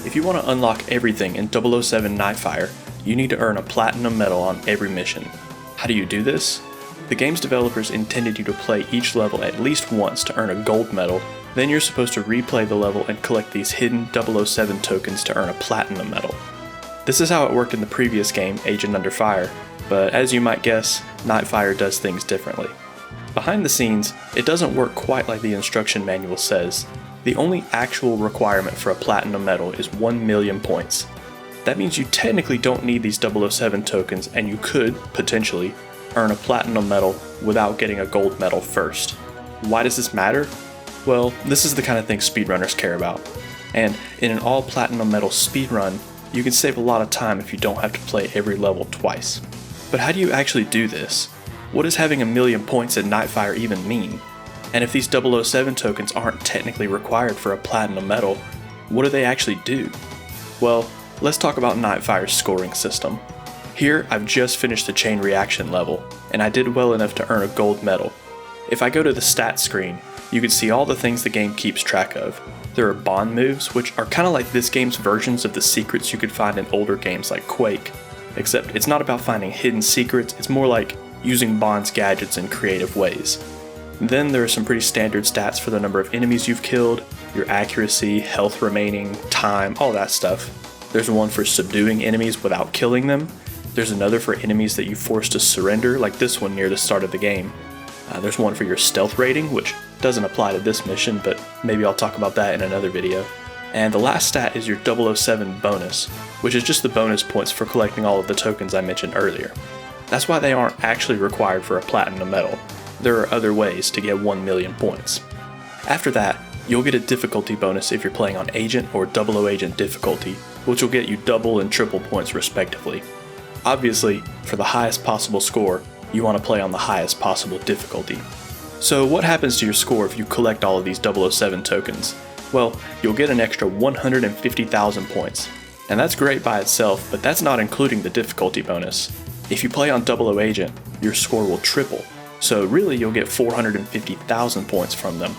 If you want to unlock everything in 007 Nightfire, you need to earn a platinum medal on every mission. How do you do this? The game's developers intended you to play each level at least once to earn a gold medal, then you're supposed to replay the level and collect these hidden 007 tokens to earn a platinum medal. This is how it worked in the previous game, Agent Under Fire, but as you might guess, Nightfire does things differently. Behind the scenes, it doesn't work quite like the instruction manual says. The only actual requirement for a platinum medal is 1 million points. That means you technically don't need these 007 tokens, and you could, potentially, earn a platinum medal without getting a gold medal first. Why does this matter? Well, this is the kind of thing speedrunners care about. And in an all platinum medal speedrun, you can save a lot of time if you don't have to play every level twice. But how do you actually do this? What does having 1 million points in Nightfire even mean? And if these 007 tokens aren't technically required for a platinum medal, what do they actually do? Well, let's talk about Nightfire's scoring system. Here, I've just finished the chain reaction level, and I did well enough to earn a gold medal. If I go to the stats screen, you can see all the things the game keeps track of. There are bond moves, which are kind of like this game's versions of the secrets you could find in older games like Quake, except it's not about finding hidden secrets, it's more like using Bond's gadgets in creative ways. Then there are some pretty standard stats for the number of enemies you've killed, your accuracy, health remaining, time, all that stuff. There's one for subduing enemies without killing them. There's another for enemies that you force to surrender, like this one near the start of the game. There's one for your stealth rating, which doesn't apply to this mission, but maybe I'll talk about that in another video. And the last stat is your 007 bonus, which is just the bonus points for collecting all of the tokens I mentioned earlier. That's why they aren't actually required for a platinum medal. There are other ways to get 1 million points. After that, you'll get a difficulty bonus if you're playing on Agent or 00 Agent difficulty, which will get you double and triple points respectively. Obviously, for the highest possible score, you want to play on the highest possible difficulty. So what happens to your score if you collect all of these 007 tokens? Well, you'll get an extra 150,000 points. And that's great by itself, but that's not including the difficulty bonus. If you play on 00 Agent, your score will triple, so really you'll get 450,000 points from them.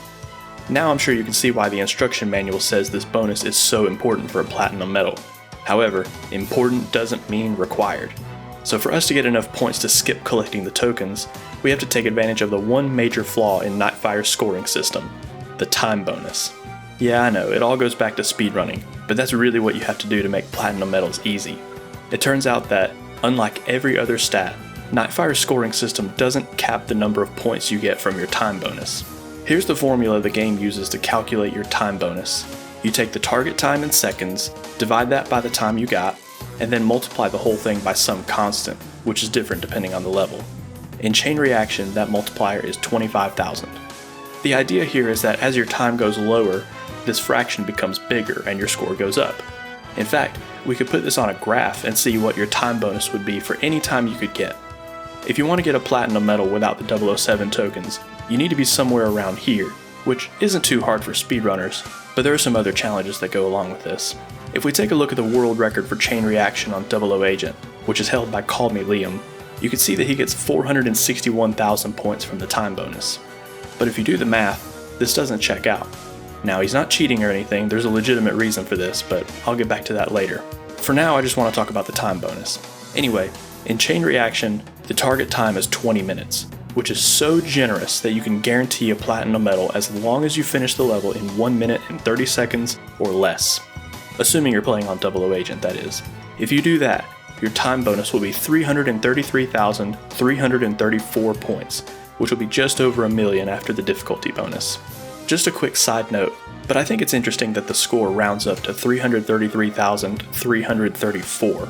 Now I'm sure you can see why the instruction manual says this bonus is so important for a platinum medal. However, important doesn't mean required. So for us to get enough points to skip collecting the tokens, we have to take advantage of the one major flaw in Nightfire's scoring system, the time bonus. Yeah, I know, it all goes back to speedrunning, but that's really what you have to do to make platinum medals easy. It turns out that, unlike every other stat, Nightfire's scoring system doesn't cap the number of points you get from your time bonus. Here's the formula the game uses to calculate your time bonus. You take the target time in seconds, divide that by the time you got, and then multiply the whole thing by some constant, which is different depending on the level. In chain reaction, that multiplier is 25,000. The idea here is that as your time goes lower, this fraction becomes bigger and your score goes up. In fact, we could put this on a graph and see what your time bonus would be for any time you could get. If you want to get a platinum medal without the 007 tokens, you need to be somewhere around here, which isn't too hard for speedrunners, but there are some other challenges that go along with this. If we take a look at the world record for chain reaction on 00 Agent, which is held by Call Me Liam, you can see that he gets 461,000 points from the time bonus. But if you do the math, this doesn't check out. Now, he's not cheating or anything, there's a legitimate reason for this, but I'll get back to that later. For now, I just want to talk about the time bonus. Anyway, in chain reaction, the target time is 20 minutes, which is so generous that you can guarantee a platinum medal as long as you finish the level in 1 minute and 30 seconds or less. Assuming you're playing on 00 Agent, that is. If you do that, your time bonus will be 333,334 points, which will be just over 1 million after the difficulty bonus. Just a quick side note, but I think it's interesting that the score rounds up to 333,334.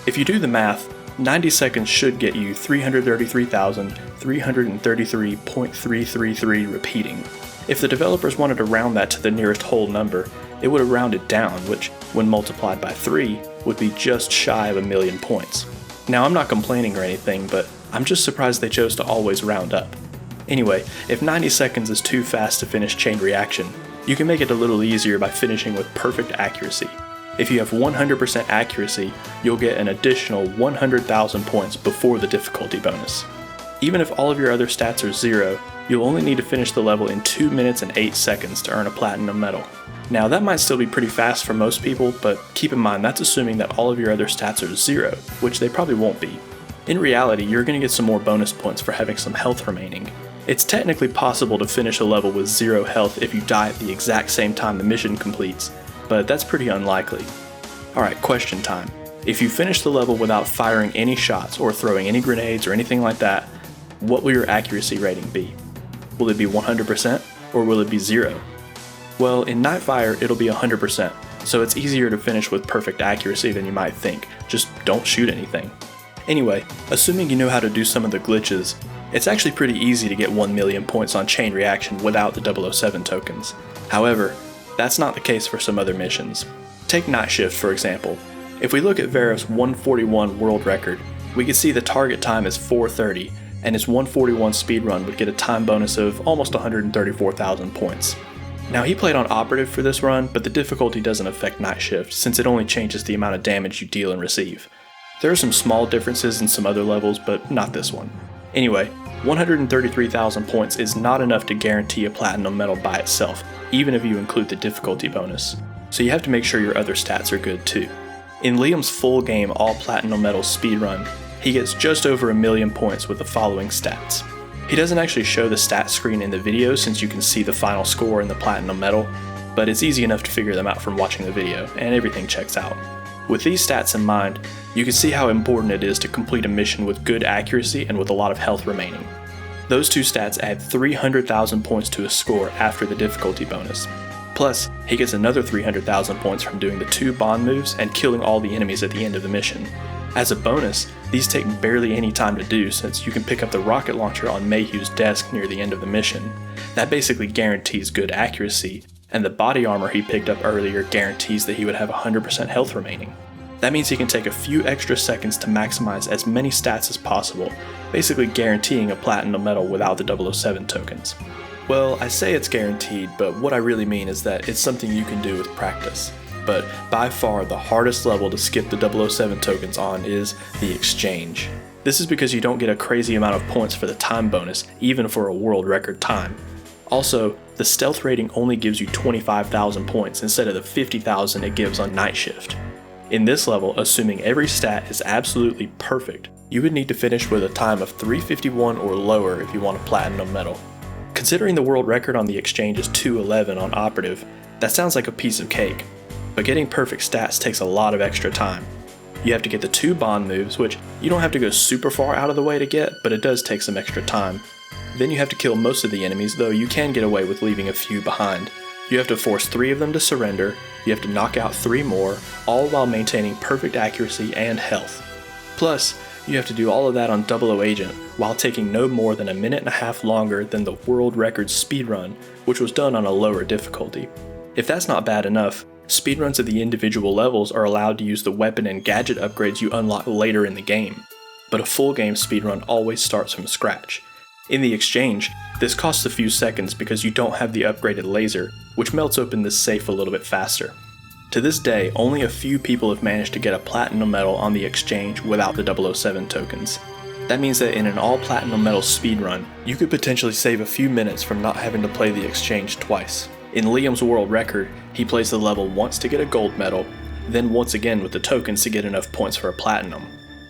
If you do the math, 90 seconds should get you 333,333.333 repeating. If the developers wanted to round that to the nearest whole number, it would have rounded down, which, when multiplied by 3, would be just shy of 1 million points. Now, I'm not complaining or anything, but I'm just surprised they chose to always round up. Anyway, if 90 seconds is too fast to finish chain reaction, you can make it a little easier by finishing with perfect accuracy. If you have 100% accuracy, you'll get an additional 100,000 points before the difficulty bonus. Even if all of your other stats are 0, You'll only need to finish the level in 2 minutes and 8 seconds to earn a platinum medal. Now that might still be pretty fast for most people, but keep in mind that's assuming that all of your other stats are 0, which they probably won't be. In reality, you're going to get some more bonus points for having some health remaining. It's technically possible to finish a level with 0 health if you die at the exact same time the mission completes, but that's pretty unlikely. Alright, question time. If you finish the level without firing any shots or throwing any grenades or anything like that, what will your accuracy rating be? Will it be 100% or will it be 0? Well, in Nightfire it'll be 100%, so it's easier to finish with perfect accuracy than you might think, just don't shoot anything. Anyway, assuming you know how to do some of the glitches, it's actually pretty easy to get 1 million points on Chain Reaction without the 007 tokens. However, that's not the case for some other missions. Take Night Shift for example. If we look at Verif's 141 world record, we can see the target time is 4:30, and his 141 speedrun would get a time bonus of almost 134,000 points. Now he played on Operative for this run, but the difficulty doesn't affect Night Shift since it only changes the amount of damage you deal and receive. There are some small differences in some other levels, but not this one. Anyway, 133,000 points is not enough to guarantee a platinum medal by itself, even if you include the difficulty bonus, so you have to make sure your other stats are good too. In Liam's full game all platinum medal speedrun, he gets just over 1 million points with the following stats. He doesn't actually show the stat screen in the video since you can see the final score and the platinum medal, but it's easy enough to figure them out from watching the video, and everything checks out. With these stats in mind, you can see how important it is to complete a mission with good accuracy and with a lot of health remaining. Those two stats add 300,000 points to his score after the difficulty bonus. Plus, he gets another 300,000 points from doing the 2 bond moves and killing all the enemies at the end of the mission. As a bonus, these take barely any time to do since you can pick up the rocket launcher on Mayhew's desk near the end of the mission. That basically guarantees good accuracy, and the body armor he picked up earlier guarantees that he would have 100% health remaining. That means he can take a few extra seconds to maximize as many stats as possible, basically guaranteeing a platinum medal without the 007 tokens. Well, I say it's guaranteed, but what I really mean is that it's something you can do with practice. But by far the hardest level to skip the 007 tokens on is the Exchange. This is because you don't get a crazy amount of points for the time bonus, even for a world record time. Also, the stealth rating only gives you 25,000 points instead of the 50,000 it gives on Night Shift. In this level, assuming every stat is absolutely perfect, you would need to finish with a time of 351 or lower if you want a platinum medal. Considering the world record on the Exchange is 211 on Operative, that sounds like a piece of cake. But getting perfect stats takes a lot of extra time. You have to get the 2 bond moves, which you don't have to go super far out of the way to get, but it does take some extra time. Then you have to kill most of the enemies, though you can get away with leaving a few behind. You have to force 3 of them to surrender, you have to knock out 3 more, all while maintaining perfect accuracy and health. Plus, you have to do all of that on 00 Agent, while taking no more than 1.5 minutes longer than the world record speedrun, which was done on a lower difficulty. If that's not bad enough, speedruns of the individual levels are allowed to use the weapon and gadget upgrades you unlock later in the game, but a full game speedrun always starts from scratch. In the Exchange, this costs a few seconds because you don't have the upgraded laser, which melts open this safe a little bit faster. To this day, only a few people have managed to get a platinum medal on the Exchange without the 007 tokens. That means that in an all platinum medal speedrun, you could potentially save a few minutes from not having to play the Exchange twice. In Liam's world record, he plays the level once to get a gold medal, then once again with the tokens to get enough points for a platinum.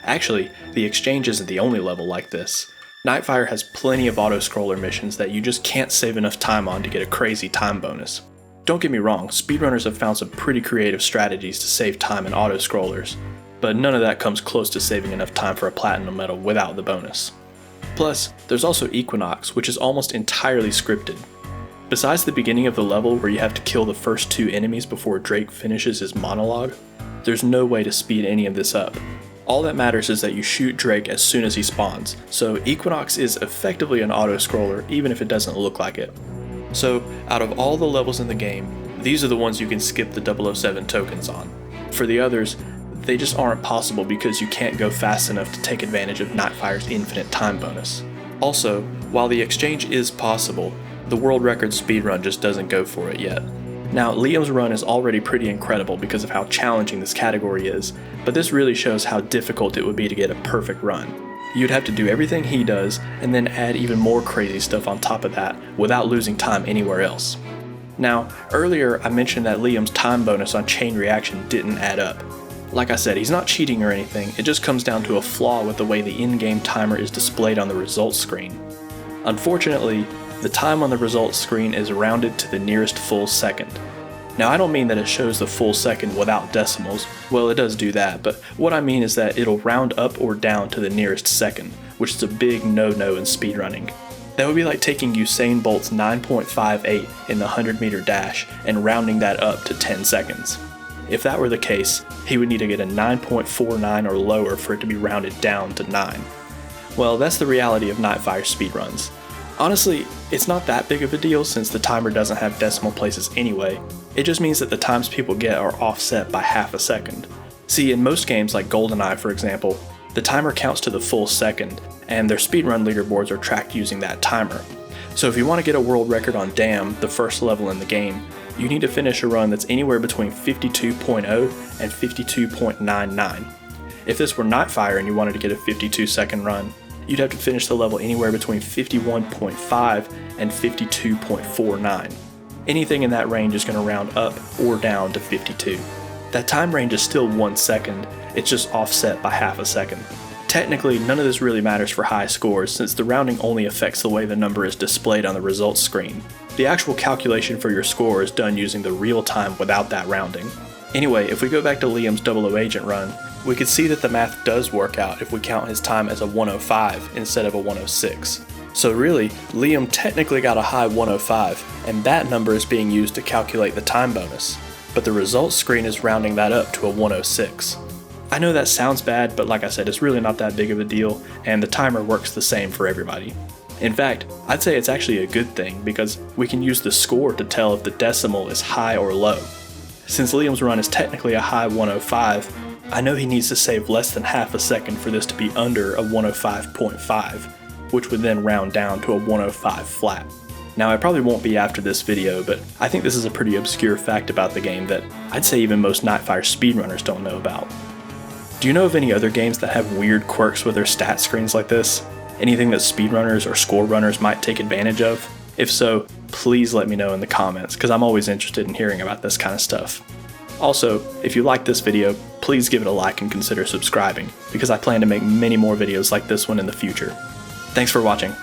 Actually, the Exchange isn't the only level like this. Nightfire has plenty of auto-scroller missions that you just can't save enough time on to get a crazy time bonus. Don't get me wrong, speedrunners have found some pretty creative strategies to save time in auto-scrollers, but none of that comes close to saving enough time for a platinum medal without the bonus. Plus, there's also Equinox, which is almost entirely scripted. Besides the beginning of the level where you have to kill the first 2 enemies before Drake finishes his monologue, there's no way to speed any of this up. All that matters is that you shoot Drake as soon as he spawns, so Equinox is effectively an auto-scroller even if it doesn't look like it. So, out of all the levels in the game, these are the ones you can skip the 007 tokens on. For the others, they just aren't possible because you can't go fast enough to take advantage of Nightfire's infinite time bonus. Also, while the Exchange is possible, the world record speedrun just doesn't go for it yet. Now, Liam's run is already pretty incredible because of how challenging this category is, but this really shows how difficult it would be to get a perfect run. You'd have to do everything he does and then add even more crazy stuff on top of that without losing time anywhere else. Now, earlier I mentioned that Liam's time bonus on chain reaction didn't add up. Like I said, he's not cheating or anything, it just comes down to a flaw with the way the in-game timer is displayed on the results screen. Unfortunately, the time on the results screen is rounded to the nearest full second. Now, I don't mean that it shows the full second without decimals, well, it does do that, but what I mean is that it'll round up or down to the nearest second, which is a big no-no in speedrunning. That would be like taking Usain Bolt's 9.58 in the 100-meter dash and rounding that up to 10 seconds. If that were the case, he would need to get a 9.49 or lower for it to be rounded down to 9. Well, that's the reality of Nightfire speedruns. Honestly, it's not that big of a deal since the timer doesn't have decimal places anyway. It just means that the times people get are offset by half a second. See, in most games like GoldenEye for example, the timer counts to the full second, and their speedrun leaderboards are tracked using that timer. So if you want to get a world record on Dam, the first level in the game, you need to finish a run that's anywhere between 52.0 and 52.99. If this were Nightfire and you wanted to get a 52-second run, you'd have to finish the level anywhere between 51.5 and 52.49. Anything in that range is going to round up or down to 52. That time range is still 1 second, it's just offset by half a second. Technically, none of this really matters for high scores since the rounding only affects the way the number is displayed on the results screen. The actual calculation for your score is done using the real time without that rounding. Anyway, if we go back to Liam's 00 agent run, we could see that the math does work out if we count his time as a 105 instead of a 106. So really, Liam technically got a high 105, and that number is being used to calculate the time bonus, but the results screen is rounding that up to a 106. I know that sounds bad, but like I said, it's really not that big of a deal, and the timer works the same for everybody. In fact, I'd say it's actually a good thing because we can use the score to tell if the decimal is high or low. Since Liam's run is technically a high 105, I know he needs to save less than half a second for this to be under a 105.5, which would then round down to a 105 flat. Now, I probably won't be after this video, but I think this is a pretty obscure fact about the game that I'd say even most Nightfire speedrunners don't know about. Do you know of any other games that have weird quirks with their stat screens like this? Anything that speedrunners or score runners might take advantage of? If so, please let me know in the comments, because I'm always interested in hearing about this kind of stuff. Also, if you liked this video, please give it a like and consider subscribing, because I plan to make many more videos like this one in the future. Thanks for watching.